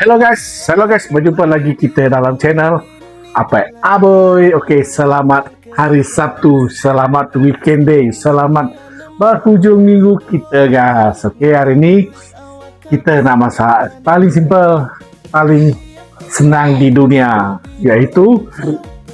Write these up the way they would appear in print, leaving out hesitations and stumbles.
Hello guys, berjumpa lagi kita dalam channel Apa Aboy. Okey, selamat hari Sabtu, selamat weekend day, selamat berhujung minggu kita guys. Okey, hari ini kita nak masak paling simple, paling senang di dunia, iaitu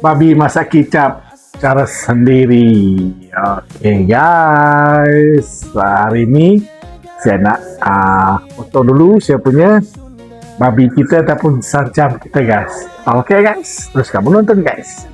babi masak kicap cara sendiri. Okey guys, hari ini saya nak potong dulu saya punya babi kita ataupun sarjam kita guys. Okey guys, teruskan menonton guys.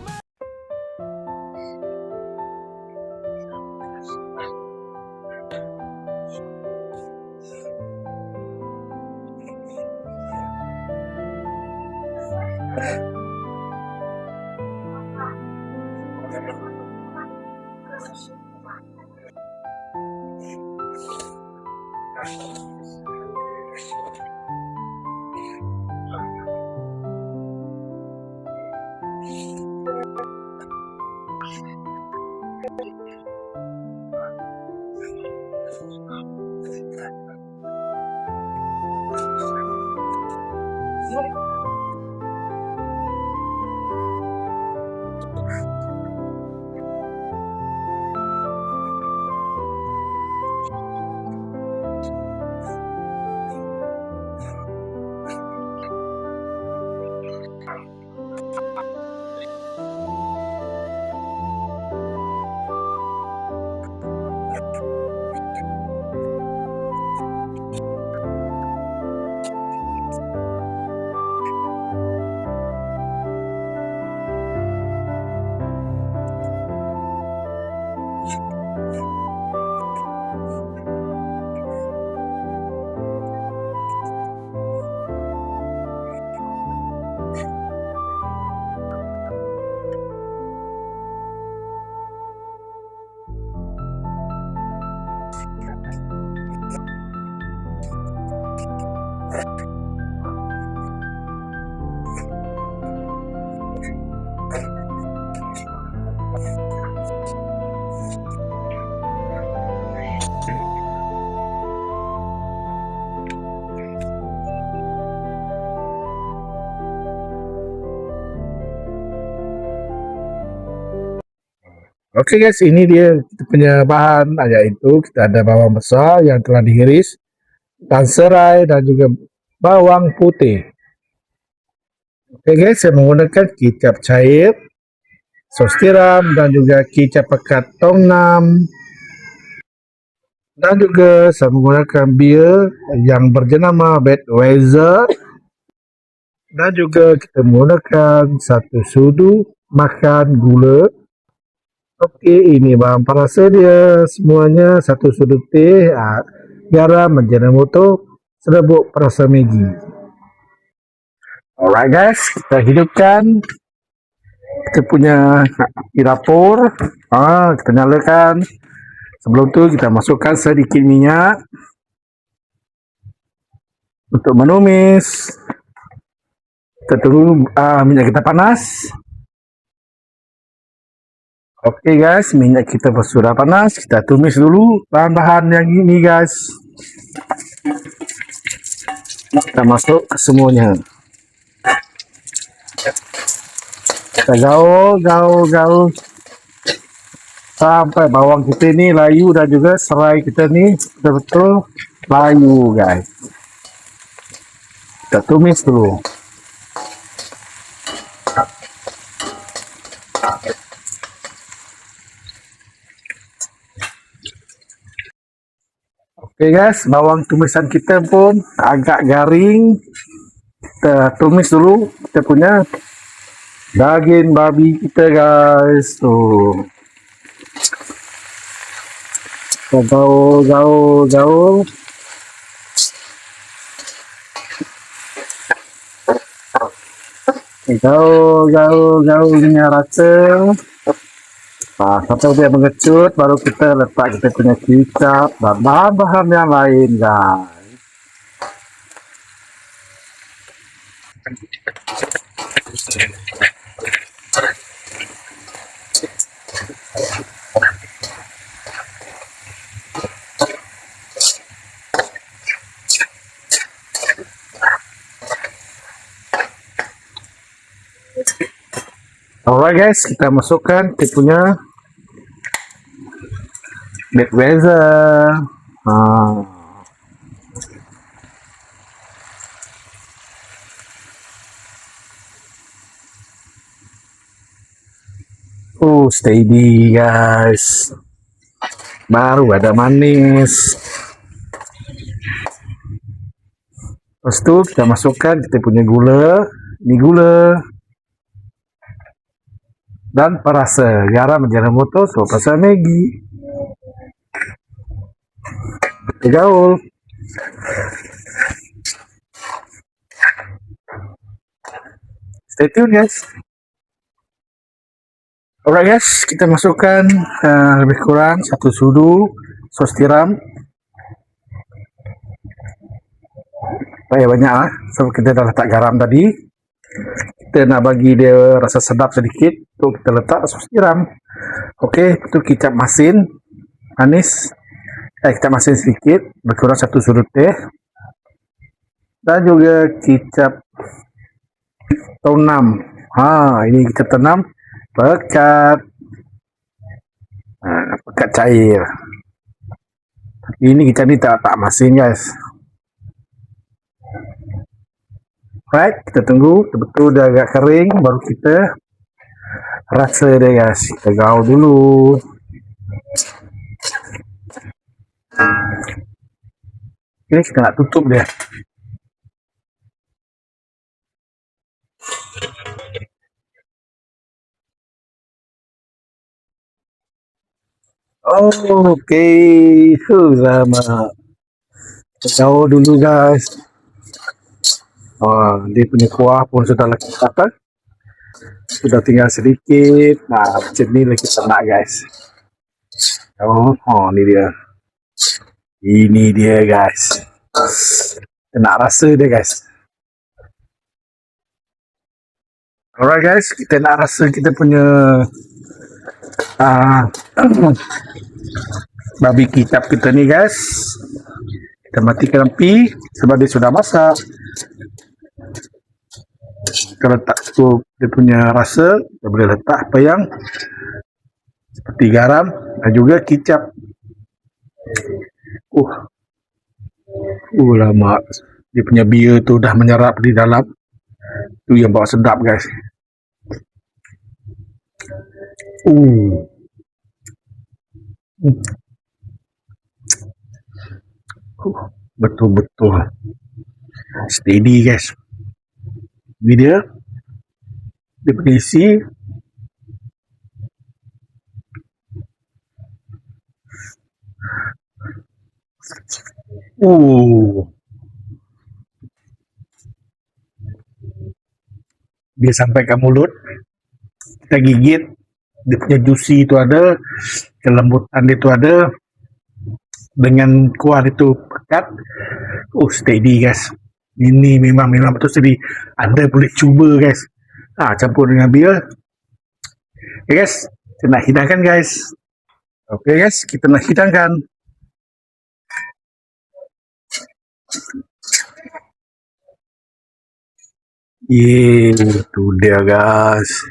Okey guys, ini dia kita punya bahan, iaitu kita ada bawang besar yang telah diiris dan serai dan juga bawang putih. Okey guys, saya menggunakan kicap cair, sos tiram dan juga kicap pekat Tong Nam, dan juga saya menggunakan bir yang berjenama Budweiser, dan juga kita menggunakan 1 sudu makan gula. Okey, ini bahan perasa dia semuanya: 1 sudu teh, garam, Ajinomoto, serbuk perasa Maggi. Alright guys, kita hidupkan kita punya api dapur. Kita nyalakan. Sebelum tu kita masukkan sedikit minyak untuk menumis. Kita tunggu minyak kita panas. Okey guys, minyak kita sudah panas. Kita tumis dulu bahan-bahan yang ini guys. Kita masuk ke semuanya. Kita gaul sampai bawang kita ni layu dan juga serai kita ni betul-betul layu guys. Kita tumis dulu. Okey guys, bawang tumisan kita pun agak garing. Kita tumis dulu kita punya daging babi kita guys. Tuh. Kita gaul. Gaul dengan rasa. Sampai dia mengecut, baru kita letak kita punya kicap dan bahan-bahan yang lain, guys. Alright guys, kita masukkan kita punya Budweiser. Steady guys. Baru ada manis. Lepas tu kita masukkan kita punya gula. Ini gula. Dan perasa garam, Ajinomoto, perasa Maggi. Kita gaul. Stay tune guys. Alright guys, kita masukkan lebih kurang 1 sudu sos tiram. Banyak lah, so kita dah letak garam tadi. Kita nak bagi dia rasa sedap sedikit, tu kita letak sos tiram. Okey, itu kicap masin manis. Kicap masin sedikit, lebih kurang 1 sudu teh. Dan juga kicap tonam. Ini kicap tonam pekat. Pekat cair. Ini kicap ni tak masin guys. Right, kita tunggu betul-betul dia agak kering, baru kita rasa dia guys. Kita gaul dulu. Ini kita nak tutup dia. Okey, lama. Kita gaul dulu guys. Dia punya kuah pun sudah lekat, sudah tinggal sedikit. Macam ni lah kita nak guys. Ini dia guys. Kita nak rasa dia guys. Alright guys, kita nak rasa kita punya babi kicap kita ni guys. Kita matikan api sebab dia sudah masak. Kita letak tu dia punya rasa, kita boleh letak apa yang seperti garam dan juga kicap. Lama dia punya bia tu dah menyerap di dalam. Tu yang bawa sedap guys. Betul-betul steady guys. Ini dia punya isi. Dia sampai ke mulut, kita gigit, dia punya juicy itu ada, kelembutan dia itu ada, dengan kuah itu pekat. Steady guys. Ini memang betul steady. Anda boleh cuba guys. Campur dengan bir. Okay guys, kita nak hidangkan guys. Okay guys, kita nak hidangkan. Itu dia guys.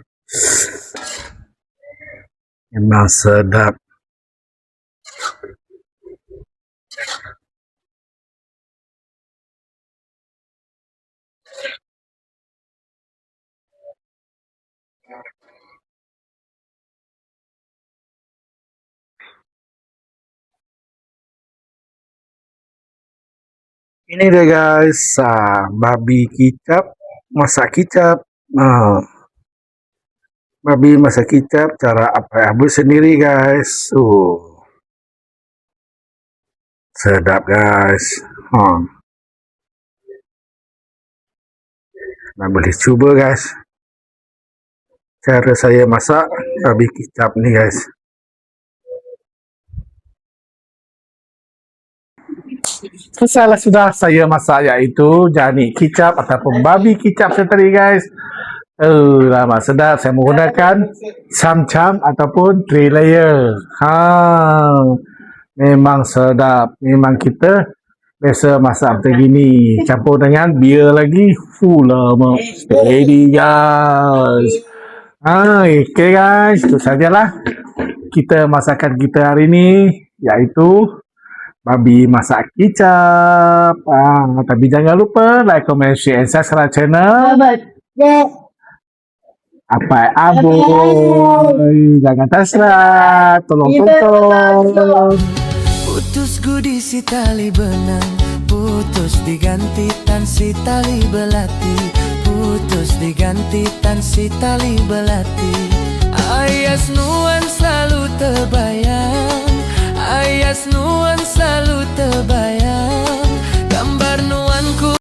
Memang sedap. Ini dia guys, babi kicap, masak kicap. Babi masak kicap, cara apa sendiri guys. Sedap guys. Nah, boleh cuba guys. cara saya masak babi kicap ni guys. Selesai sudah saya masak iaitu jani kicap ataupun babi kicap saya tadi guys. Lama sedap. Saya menggunakan samcam ataupun 3 layer. Memang sedap. Memang kita biasa masak macam gini. Campur dengan beer lagi. Lama. Steady guys. Okay guys. Itu sajalah kita masakan kita hari ni. Iaitu babi masak kicap. Tapi jangan lupa like, comment, share and subscribe channel Apai Aboy. Jangan terserah. Tolong tonton. Putus gudi si tali benang, putus diganti tan si tali belati, putus diganti tan si tali belati. Ayas nuansa